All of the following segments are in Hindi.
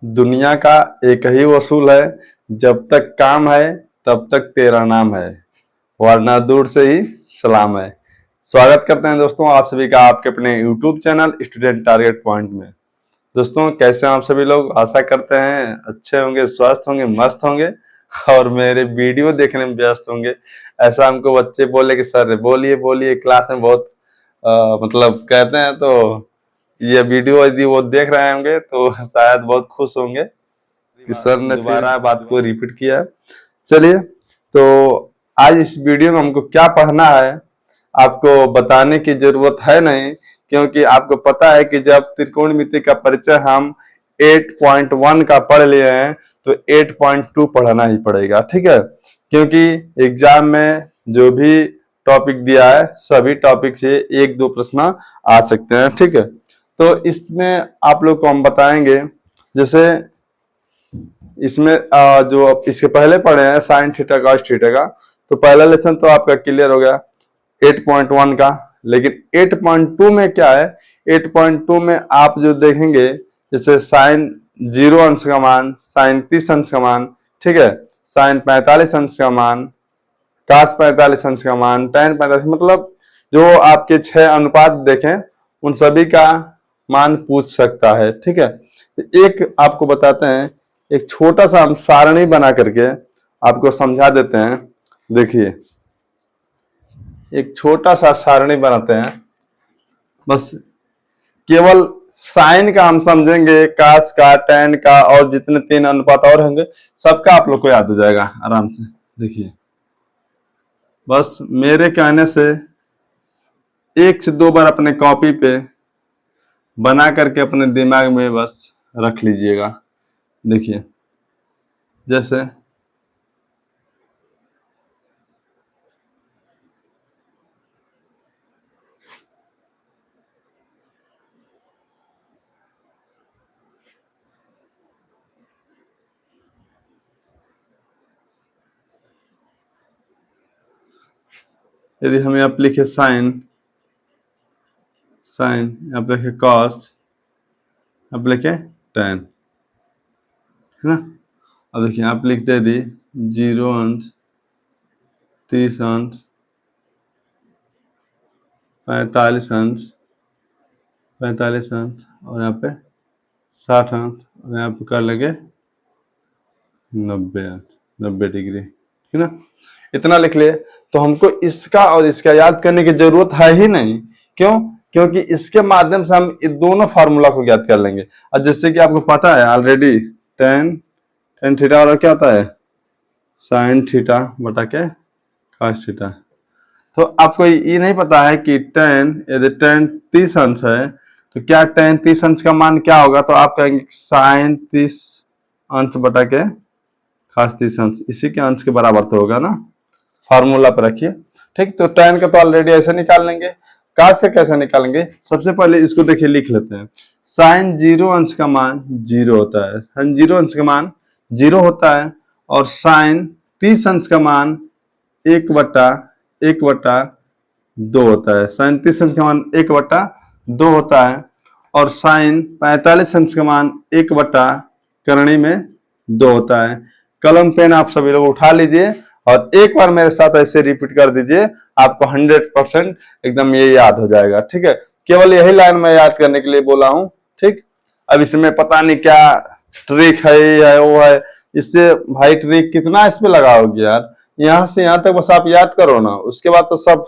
दुनिया का एक ही वसूल है, जब तक काम है तब तक तेरा नाम है, वरना दूर से ही सलाम है। स्वागत करते हैं दोस्तों आप सभी का आपके अपने YouTube channel student target point में। दोस्तों कैसे हैं आप सभी लोग? आशा करते हैं अच्छे होंगे, स्वस्थ होंगे, मस्त होंगे और मेरे वीडियो देखने में व्यस्त होंगे। ऐसा हमको बच्चे बोले कि सर बोलिए बोलिए, क्लास में बहुत मतलब कहते हैं, तो ये वीडियो यदि वो देख रहे होंगे तो शायद बहुत खुश होंगे कि सर ने दोबारा बात को रिपीट किया। चलिए, तो आज इस वीडियो में हमको क्या पढ़ना है आपको बताने की जरूरत है नहीं, क्योंकि आपको पता है कि जब त्रिकोणमिति का परिचय हम 8.1 का पढ़ लिए हैं तो 8.2 पढ़ना ही पड़ेगा, ठीक है। क्योंकि एग्जाम में जो भी टॉपिक दिया है सभी टॉपिक से एक दो प्रश्न आ सकते हैं, ठीक है। तो इसमें आप लोग को हम बताएंगे, जैसे इसमें जो इसके पहले पढ़े हैं साइन थीटा कॉस थीटा का, तो पहला लेसन तो आपका क्लियर हो गया 8.1 का। लेकिन 8.2 में क्या है, 8.2 में आप जो देखेंगे जैसे साइन 0 अंश का मान, साइन 30 अंश का मान, ठीक है, साइन 45 अंश का मान, कास 45 अंश का मान, tan 45, मतलब जो आपके 6 अनुपात देखें उन सभी का मान पूछ सकता है, ठीक है। एक आपको बताते हैं, एक छोटा सा हम सारणी बना करके आपको समझा देते हैं। देखिए, एक छोटा सा सारणी बनाते हैं, बस केवल साइन का हम समझेंगे, कास का, टैन का और जितने 3 अनुपात और होंगे सबका आप लोग को याद हो जाएगा आराम से। देखिए, बस मेरे कहने से 1 से 2 बार अपने कॉपी पे बना करके अपने दिमाग में बस रख लीजिएगा। देखिए, जैसे यदि हम यहाँ पे लिखे साइन, यहाँ पे लिखे कॉस, यहाँ पे लिखे टैन, है ना। अब देखिए आप लिखते यदि 0 अंश, 30 अंश, 45 अंश, 45 अंश और यहाँ पे 60 अंश और यहाँ पे कर लगे 90 अंश, 90 डिग्री, ठीक है ना। इतना लिख लिए तो हमको इसका और इसका याद करने की जरूरत है ही नहीं। क्यों? क्योंकि इसके माध्यम से हम इन दोनों फार्मूला को याद कर लेंगे। और जैसे कि आपको पता है ऑलरेडी टेन थीटा और क्या होता है साइन थीटा बटा के कॉस थीटा। तो आपको ये नहीं पता है कि यदि टेन 30 अंश है तो क्या टेन 30 अंश का मान क्या होगा, तो आप कहेंगे साइन 30 अंश बटा के कॉस 30 अंश, इसी के अंश के बराबर तो होगा ना। फार्मूला पर रखिए, ठीक। तो tan का तो ऑलरेडी ऐसे निकाल लेंगे, cos से कैसे निकालेंगे, सबसे पहले इसको देखिए लिख लेते हैं। साइन 0 अंश का मान 0 होता है, साइन 0 अंश का मान 0 होता है, और साइन 30 अंश का मान 1/2 होता है। साइन 30 अंश का मान 1/2 होता है, और साइन 45 अंश का मान 1/2 होता है। कलम पेन आप सभी लोग उठा लीजिए और एक बार मेरे साथ ऐसे रिपीट कर दीजिए, आपको 100% एकदम ये याद हो जाएगा, ठीक है। केवल यही लाइन में याद करने के लिए बोला हूं, ठीक। अब इसमें पता नहीं क्या ट्रिक है वो है, इससे भाई ट्रिक कितना इस पे लगाओगे यार। यहाँ से यहाँ तक बस आप याद करो ना, उसके बाद तो सब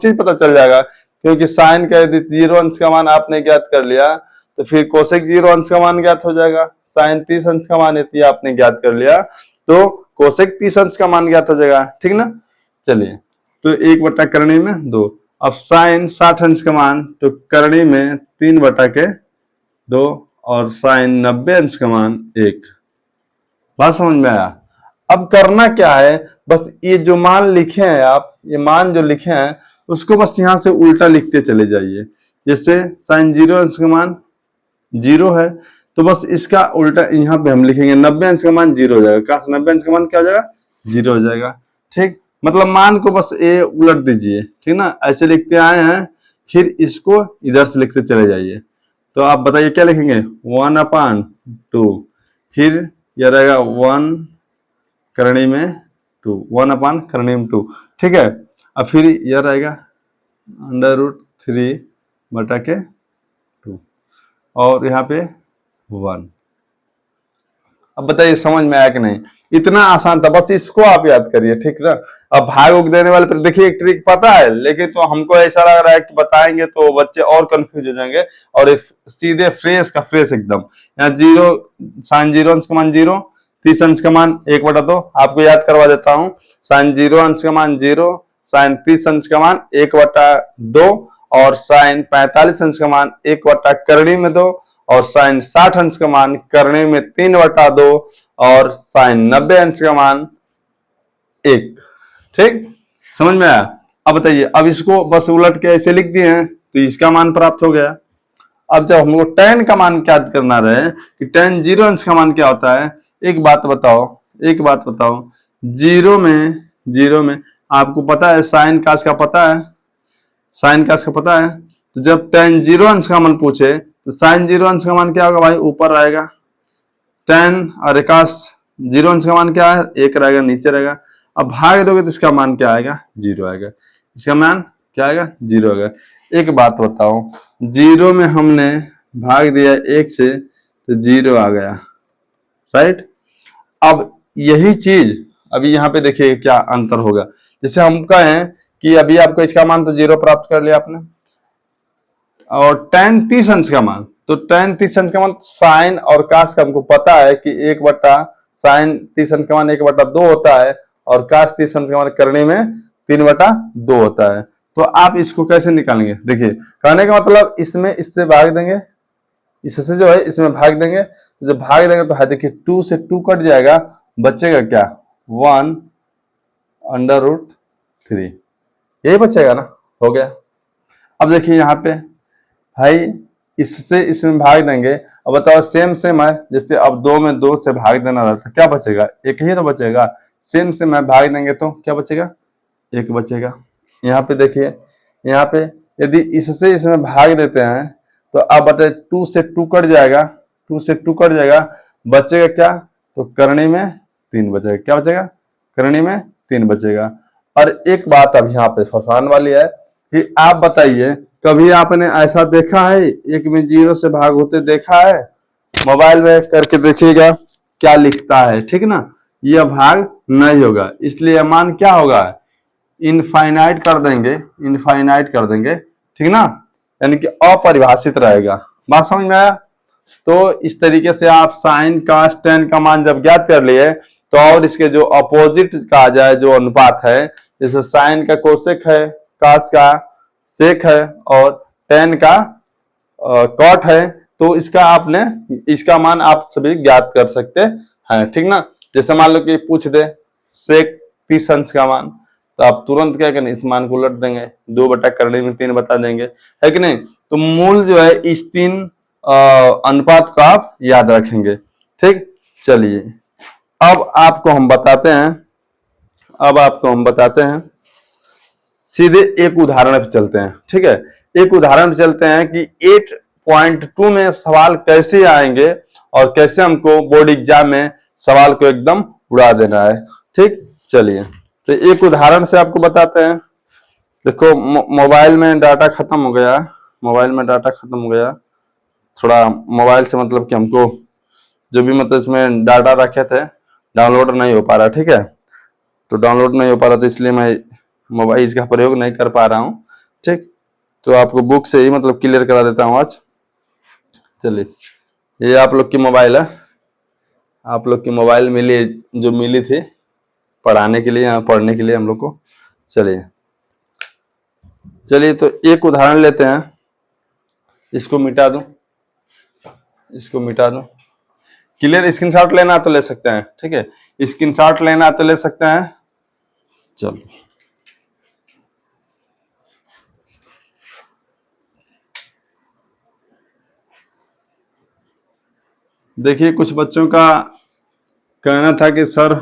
चीज पता चल जाएगा। क्योंकि साइन का यदि 0 अंश का मान आपने ज्ञात कर लिया तो फिर कोसेक 0 अंश का मान ज्ञात हो जाएगा। साइन 30 अंश का मान यदि आपने ज्ञात कर लिया तो कोसेक 30 अंश का मान ज्ञात हो जाएगा, ठीक ना। चलिए, तो 1/करणी में 2। अब साइन 60 अंश का मान तो करणी में 3/2, और साइन 90 अंश का मान 1। बात समझ में आया? अब करना क्या है, बस ये जो मान लिखे हैं आप, ये मान जो लिखे हैं उसको बस यहाँ से उल्टा लिखते चले जाइए। जैसे साइन 0 अंश का मान 0 है तो बस इसका उल्टा यहाँ पे हम लिखेंगे 90 अंश का मान 0 हो जाएगा। 90 अंश का मान क्या हो जाएगा, 0 हो जाएगा, ठीक। मतलब मान को बस ए उलट दीजिए, ठीक ना। ऐसे लिखते आए हैं, फिर इसको इधर से लिखते चले जाइए। तो आप बताइए क्या लिखेंगे, 1/2 फिर यह रहेगा 1 करणी में 2, 1/2, ठीक है। अब फिर यह रहेगा √3/2 और यहाँ पे 1। अब बताइए समझ में आया कि नहीं? इतना आसान था, बस इसको आप याद करिए, ठीक ना। अब भाग उग देने वाले पर देखिए एक ट्रिक पता है, लेकिन तो हमको ऐसा लग रहा है कि बताएंगे तो बच्चे और कंफ्यूज हो जाएंगे, और सीधे फ्रेश का फ्रेश एकदम। यहाँ 0 साइन 0 अंश का मान 0, 30 अंश का मान 1/2, आपको याद करवा देता हूँ। साइन 0 अंश का मान 0, साइन 30 अंश का मान 1/2, और साइन 45 अंश का मान 1 करणी में 2, और साइन 60 अंश का मान करणी में 3/2, और साइन 90 अंश का मान 1। ठीक, समझ में आया? अब बताइए, अब इसको बस उलट के ऐसे लिख दिए हैं तो इसका मान प्राप्त हो गया। अब जब हमको tan का मान क्या करना रहे कि tan 0 अंश का मान क्या होता है, एक बात बताओ, जीरो में आपको पता है साइन कास का पता है, तो जब tan 0 अंश का मान पूछे तो साइन 0 अंश का मान क्या होगा भाई, ऊपर आएगा। tan और कास 0 अंश का मान क्या है, 1 रहेगा, नीचे रहेगा। अब भाग दोगे तो इसका मान क्या आएगा, 0 आएगा। इसका मान क्या आएगा, 0 आएगा। एक बात बताओ, 0 में हमने भाग दिया 1 से तो 0 आ गया, राइट। अब यही चीज अभी यहाँ पे देखिए क्या अंतर होगा। जैसे हम कहें कि अभी आपको इसका मान तो 0 प्राप्त कर लिया आपने, और tan 30 अंश का मान, तो tan 30 अंश का मान साइन और कास का हमको पता है कि साइन 30 अंश का मान 1/2 होता है, और कास 30 अंश का मान करणी में 3/2 होता है। तो आप इसको कैसे निकालेंगे, देखिए कहने का मतलब इसमें इससे भाग देंगे, इससे जो है इसमें भाग देंगे, तो जब भाग देंगे तो देखिए 2 से 2 कट जाएगा, बचेगा क्या, 1/√3, यही बचेगा ना, हो गया। अब देखिए यहाँ पे भाई इससे इसमें भाग देंगे, अब बताओ सेम है, जैसे अब 2 में 2 से भाग देना रहता है, क्या बचेगा, 1 ही तो बचेगा। सेम है भाग देंगे तो क्या बचेगा, 1 बचेगा। यहाँ पे देखिए, यहाँ पे यदि इससे इसमें भाग देते हैं तो अब बताइए 2 से 2 कट जाएगा, बचेगा क्या, तो करणी में 3 बचेगा। क्या बचेगा, करणी में 3 बचेगा। और एक बात अब यहाँ पे फसान वाली है कि आप बताइए कभी आपने ऐसा देखा है, 1 में 0 से भाग होते देखा है? मोबाइल में करके देखिएगा क्या लिखता है, ठीक ना। यह भाग नहीं होगा, इसलिए मान क्या होगा, इनफाइनाइट कर देंगे, ठीक ना, यानी कि अपरिभाषित रहेगा। बात समझ में आया? तो इस तरीके से आप साइन कास tan का मान जब ज्ञात कर लिए तो और इसके जो अपोजिट कहा जाए जो अनुपात है, जैसे साइन का कोसेक है, कास का सेक है, और tan का कॉट है, तो इसका मान आप सभी ज्ञात कर सकते हैं, ठीक ना। जैसे मान लो कि पूछ दे सेक 30 अंश का मान, तो आप तुरंत क्या करें, इस मान को उलट देंगे, 2/करणी में 3 बता देंगे, है कि नहीं। तो मूल जो है इस 3 अनुपात को आप याद रखेंगे, ठीक। चलिए अब आपको हम बताते हैं, सीधे एक उदाहरण पे चलते हैं, ठीक है। एक उदाहरण पे चलते हैं कि 8.2 में सवाल कैसे आएंगे और कैसे हमको बोर्ड एग्जाम में सवाल को एकदम उड़ा देना है, ठीक। चलिए तो एक उदाहरण से आपको बताते हैं। देखो मोबाइल में डाटा खत्म हो गया, थोड़ा मोबाइल से मतलब कि हमको जो भी मतलब इसमें डाटा रखे थे डाउनलोड नहीं हो पा रहा, ठीक है। तो डाउनलोड नहीं हो पा रहा तो इसलिए मैं मोबाइल इसका प्रयोग नहीं कर पा रहा हूँ, ठीक। तो आपको बुक से ही मतलब क्लियर करा देता हूँ आज। चलिए ये आप लोग की मोबाइल है, आप लोग की मोबाइल मिली थी पढ़ाने के लिए, पढ़ने के लिए हम लोग को। चलिए तो एक उदाहरण लेते हैं, इसको मिटा दूं, क्लियर। स्क्रीनशॉट लेना तो ले सकते हैं, ठीक है, स्क्रीनशॉट लेना तो ले सकते हैं। चलो देखिए, कुछ बच्चों का कहना था कि सर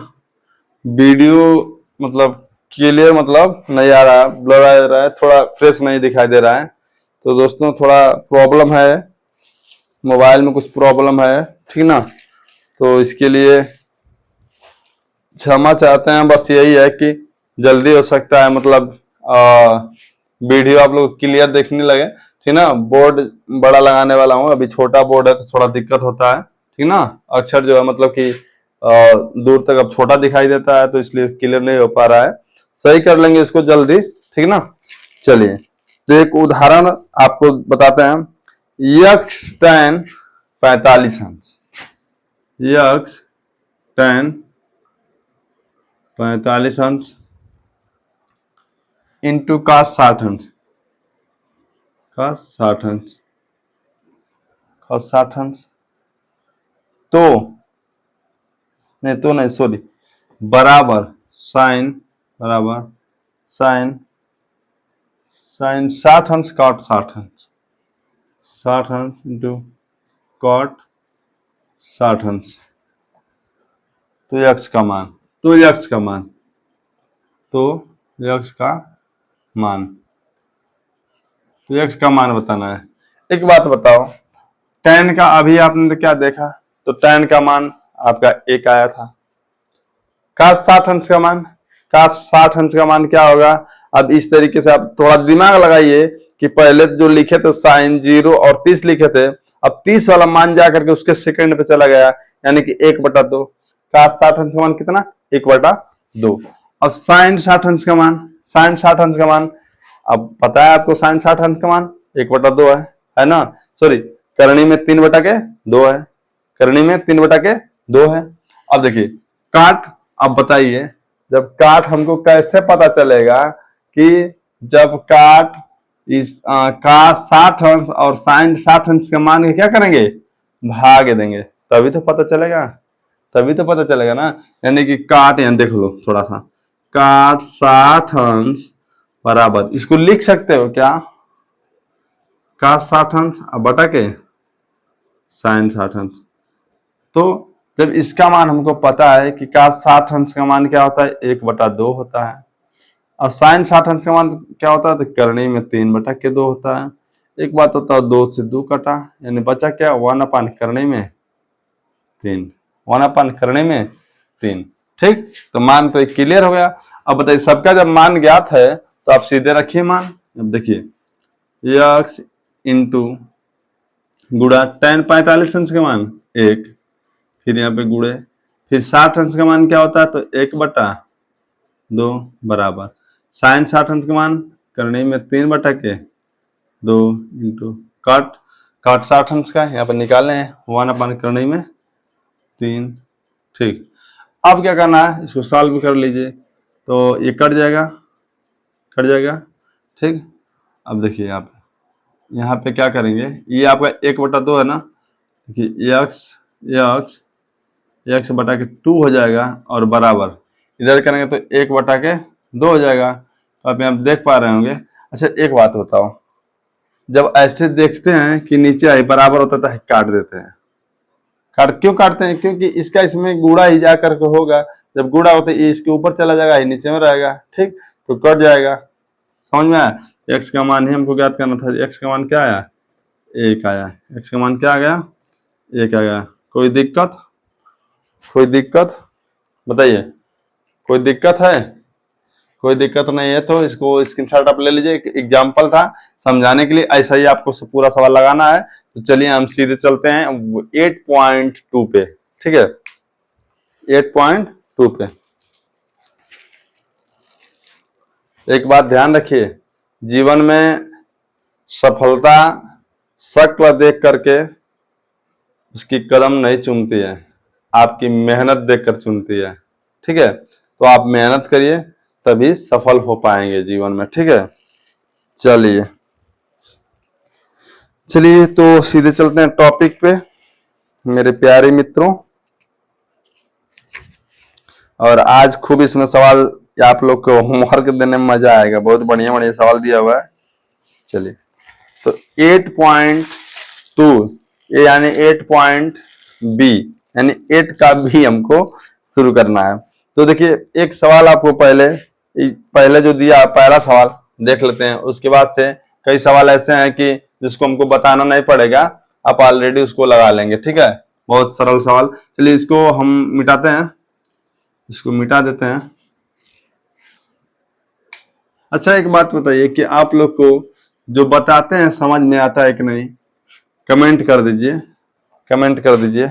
वीडियो मतलब क्लियर मतलब नहीं आ रहा, ब्लर आ रहा है, थोड़ा फ्रेश नहीं दिखाई दे रहा है। तो दोस्तों थोड़ा प्रॉब्लम है, मोबाइल में कुछ प्रॉब्लम है, ठीक ना। तो इसके लिए क्षमा चाहते हैं। बस यही है कि जल्दी हो सकता है, मतलब वीडियो आप लोग क्लियर देखने लगे, ठीक ना। बोर्ड बड़ा लगाने वाला हूँ, अभी छोटा बोर्ड है तो थोड़ा दिक्कत होता है, ठीक ना। अक्षर जो है मतलब कि दूर तक अब छोटा दिखाई देता है, तो इसलिए क्लियर नहीं हो पा रहा है। सही कर लेंगे इसको जल्दी, ठीक ना। चलिए, तो एक उदाहरण आपको बताते हैं। यक्स tan 45 अंश, यक्स tan 45 अंश इंटू का 60 अंश, का 60 अंश, का 60 अंश, तो नहीं सॉरी, बराबर साइन, बराबर साइन 60 अंश कॉट 60 अंश, 60 अंश इंटू कॉट 60 अंश। तो यक्स का मान, तो यक्स का मान, तो यक्स का मान, तो यक्स का मान बताना है। एक बात बताओ, tan का अभी आपने क्या देखा, तो tan का मान आपका 1 आया था। का 60 अंश का मान, का 60 अंश का मान क्या होगा। अब इस तरीके से आप थोड़ा दिमाग लगाइए कि पहले जो लिखे थे साइन 0 और 30 लिखे थे, अब 30 वाला मान जाकर के उसके सेकंड पे चला गया, यानी कि 1/2। का 60 अंश का मान कितना, 1/2। अब साइन 60 अंश का मान, साइन 60 अंश का मान, अब पता है आपको साइन 60 अंश का मान 1/2 है ना। सॉरी, करनी में 3/2 है, करनी में 3/2 है। अब देखिए काट, अब बताइए जब काट हमको कैसे पता चलेगा कि जब काट इस का 60 अंश और साइन 60 अंश का मान के क्या करेंगे, भाग देंगे, तभी तो पता चलेगा, तभी तो पता चलेगा ना। यानी कि काट, यहाँ देख लो थोड़ा सा, काट 60 अंश बराबर, इसको लिख सकते हो क्या, का 60 अंश अब बटा के साइन 60 अंश। तो जब इसका मान हमको पता है कि का 60 अंश का मान क्या होता है, 1/2 होता है, और साइन 60 अंश का मान क्या होता है, तो करनी में 3/2 होता है। एक बात होता है, 2 से 2 कटा, यानी बचा क्या, 1/, करनी में 3, 1/, करनी में 3। ठीक, तो मान तो एक क्लियर हो गया। अब बताइए, सबका जब मान ज्ञात है तो आप सीधे रखिए मान। अब देखिए यक्स इंटू गुड़ा tan 45 अंश का मान 1, फिर यहाँ पे गुड़े, फिर 60 अंश का मान क्या होता है, तो 1/2 बराबर साइन 60 अंश का मान करने में 3/2 इंटू काट, काट 60 अंश का यहाँ पर निकाले हैं 1/, करने में 3। ठीक, अब क्या करना है, इसको सॉल्व कर लीजिए, तो ये कट जाएगा, कट जाएगा। ठीक, अब देखिए यहाँ पे क्या करेंगे, ये आपका 1/2 है ना, देखिए यक्स यक्स यक्स बटा के 2 हो जाएगा, और बराबर इधर करेंगे तो 1/2 हो जाएगा। तो आप यहाँ देख पा रहे होंगे। अच्छा एक बात बताओ, जब ऐसे देखते हैं कि नीचे आई बराबर होता है, काट देते हैं, क्यों काटते हैं, क्योंकि इसका इसमें गुड़ा ही जा करके होगा, जब गुड़ा होता है ये इसके ऊपर चला जाएगा, ये नीचे में रहेगा। ठीक, तो कट जाएगा, समझ में आया। एक्स का मान ही हमको ज्ञात करना था, एक्स का मान क्या आया, 1 आया, एक्स का मान क्या आ गया, 1 आ गया। कोई दिक्कत, कोई दिक्कत बताइए, कोई दिक्कत है, कोई दिक्कत नहीं है तो इसको स्क्रीनशॉट आप ले लीजिए। एग्जाम्पल था समझाने के लिए, ऐसा ही आपको पूरा सवाल लगाना है। तो चलिए हम सीधे चलते हैं 8.2 पे। ठीक है, 8.2 पे एक बात ध्यान रखिए, जीवन में सफलता शक्ल देख करके उसकी कदम नहीं चूमती है, आपकी मेहनत देखकर चुनती है। ठीक है, तो आप मेहनत करिए तभी सफल हो पाएंगे जीवन में। ठीक है, चलिए चलिए तो सीधे चलते हैं टॉपिक पे मेरे प्यारे मित्रों। और आज खूब इसमें सवाल आप लोग को होमवर्क देने में मजा आएगा, बहुत बढ़िया बढ़िया सवाल दिया हुआ है। चलिए, तो 8.2 ये यानी 8.b यानी 8 का भी हमको शुरू करना है। तो देखिए एक सवाल आपको पहले जो दिया, पहला सवाल देख लेते हैं, उसके बाद से कई सवाल ऐसे हैं कि जिसको हमको बताना नहीं पड़ेगा, आप ऑलरेडी उसको लगा लेंगे। ठीक है, बहुत सरल सवाल। चलिए इसको हम मिटाते हैं, इसको मिटा देते हैं। अच्छा एक बात बताइए कि आप लोग को जो बताते हैं समझ में आता है कि नहीं? कमेंट कर दीजिए, कमेंट कर दीजिए,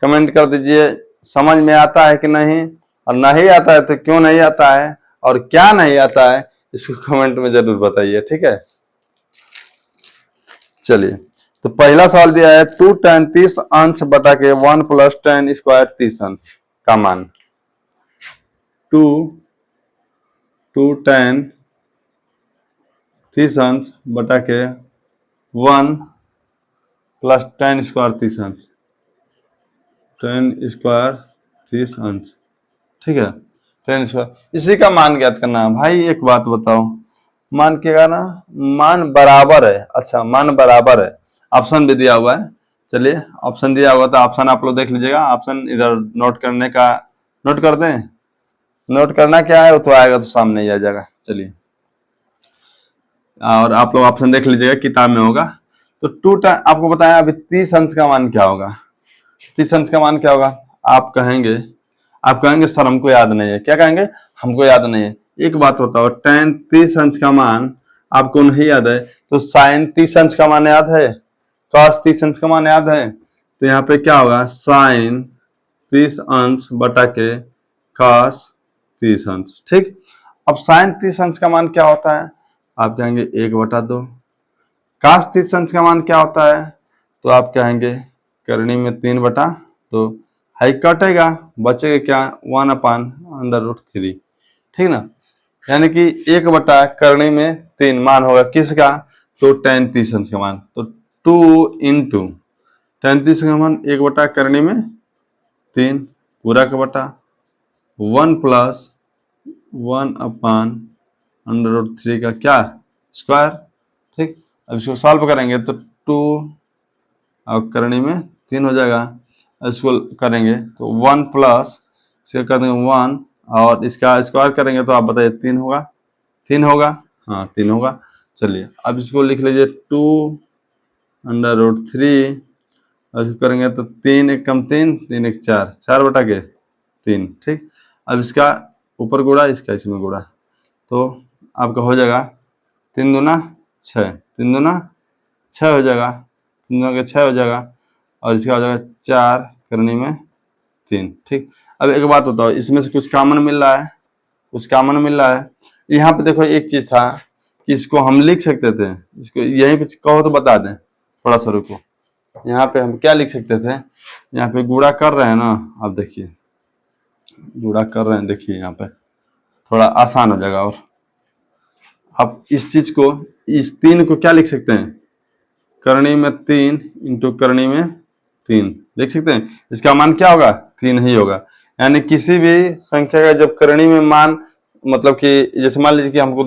कमेंट कर दीजिए। समझ में आता है कि नहीं, और नहीं आता है तो क्यों नहीं आता है, और क्या नहीं आता है इसको कमेंट में जरूर बताइए, ठीक है। चलिए तो पहला सवाल दिया है 2 tan 30 अंश बटा के 1 + tan स्क्वायर 30 अंश का मान। 2 tan 30 अंश बटा के 1 + tan स्क्वायर 30 अंश, tan स्क्वायर 30 अंश, ठीक है। tan स्क्वायर, इसी का मान ज्ञात करना है। भाई एक बात बताओ, मान क्या ना, मान बराबर है। अच्छा मान बराबर है, ऑप्शन भी दिया हुआ है। चलिए ऑप्शन दिया हुआ तो ऑप्शन आप लोग देख लीजिएगा। ऑप्शन इधर नोट करने का, नोट कर दें। नोट करना क्या है वो तो आएगा तो सामने ही आ जाएगा। चलिए और आप लोग ऑप्शन देख लीजिएगा, किताब में होगा। तो 2 tan, आपको बताया अभी 30 अंश का मान क्या होगा। 30 अंश का मान क्या होगा? आप कहेंगे सर हमको याद नहीं है। क्या कहेंगे? हमको याद नहीं है। एक बात बताओ, tan 30 अंश का मान आपको नहीं याद है तो sin 30 अंश का मान याद है, cos 30 अंश का मान याद है। तो यहाँ पे क्या होगा? sin 30 अंश बटा के cos 30 अंश, ठीक। अब sin 30 अंश का मान क्या होता है? आप कहेंगे 1/2। cos 30 अंश का मान क्या होता है? तो आप कहेंगे करनी में 3/2। हाई कटेगा, बचेगा क्या? 1/√3, ठीक ना। यानी कि 1/करनी में 3 मान होगा किसका? तो tan 30 अंश का मान। तो 2 × tan 30 का मान 1/करनी में 3 पूरा का बटा 1 + 1/√3 का क्या? स्क्वायर, ठीक। अब इसको सॉल्व करेंगे तो 2 और करनी में 3 हो जाएगा। इसको करेंगे तो 1 + से कर देंगे 1 और इसका स्क्वायर करेंगे तो आप बताइए 3 होगा। 3 होगा, हाँ 3 होगा। चलिए अब इसको लिख लीजिए 2√3 और इसको करेंगे तो 3 × 3 3 × 4 4/3, ठीक। अब इसका ऊपर गुणा, इसका इसमें गुणा, तो आपका हो जाएगा 3 दूना 6, 3 दूना 6 हो जाएगा, 3 दूना के 6 हो जाएगा और इसका हो जाएगा 4 करनी में 3, ठीक। अब एक बात बताओ, इसमें से कुछ कॉमन मिल रहा है? कुछ कॉमन मिल रहा है। यहाँ पे देखो एक चीज था कि इसको हम लिख सकते थे, इसको यहीं पे कहो तो बता दें, थोड़ा सा रुको। यहाँ पे हम क्या लिख सकते थे? यहाँ पे गुणा कर रहे हैं ना, आप देखिए गुणा कर रहे हैं, देखिए यहाँ पे थोड़ा आसान हो जाएगा। और आप इस चीज को, इस 3 को क्या लिख सकते हैं? करनी में 3 × करनी में 3 लिख सकते हैं। इसका मान क्या होगा? 3 ही होगा। यानी किसी भी संख्या का जब करनी में मान, मतलब कि जैसे मान लीजिए कि हमको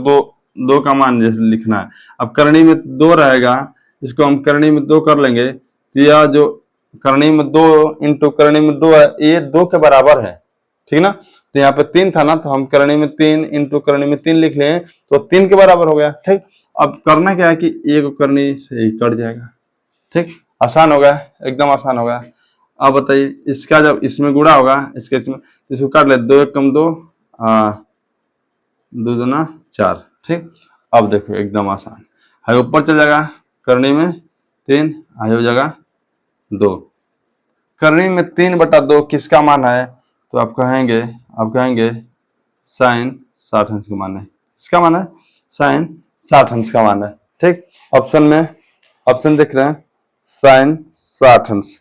2 का मान जैसे लिखना है, अब करनी में 2 रहेगा, इसको हम करनी में 2 कर लेंगे तो यह जो करनी में 2 × करनी में 2 है, ये 2 के बराबर है, ठीक ना। तो यहाँ पे 3 था ना, तो हम करनी में 3 × करनी में 3 लिख लें तो 3 के बराबर हो गया, ठीक। अब करना क्या है कि एक करनी से ही कट जाएगा, ठीक। आसान हो गया, एकदम आसान हो गया। अब बताइए इसका जब इसमें गुणा होगा, इसके इसमें, इसको काट ले, 2 × 1 = 2, 2 दूना 4, ठीक। अब देखो एकदम आसान है, ऊपर चल जाएगा करनी में 3, आई हो जाएगा 2। करनी में 3/2 किसका मान है? तो आप कहेंगे sin 60 अंश का मान है। किसका मान है? sin 60 अंश का मान है, ठीक। ऑप्शन में ऑप्शन देख रहे हैं, sin 60 अंश।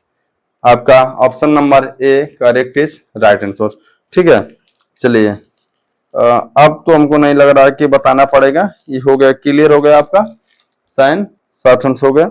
आपका option number A correct is right answer, ठीक है। चलिए अब तो हमको नहीं लग रहा है कि बताना पड़ेगा, ये हो गया, क्लियर हो गया आपका, sin 60 अंश हो गया।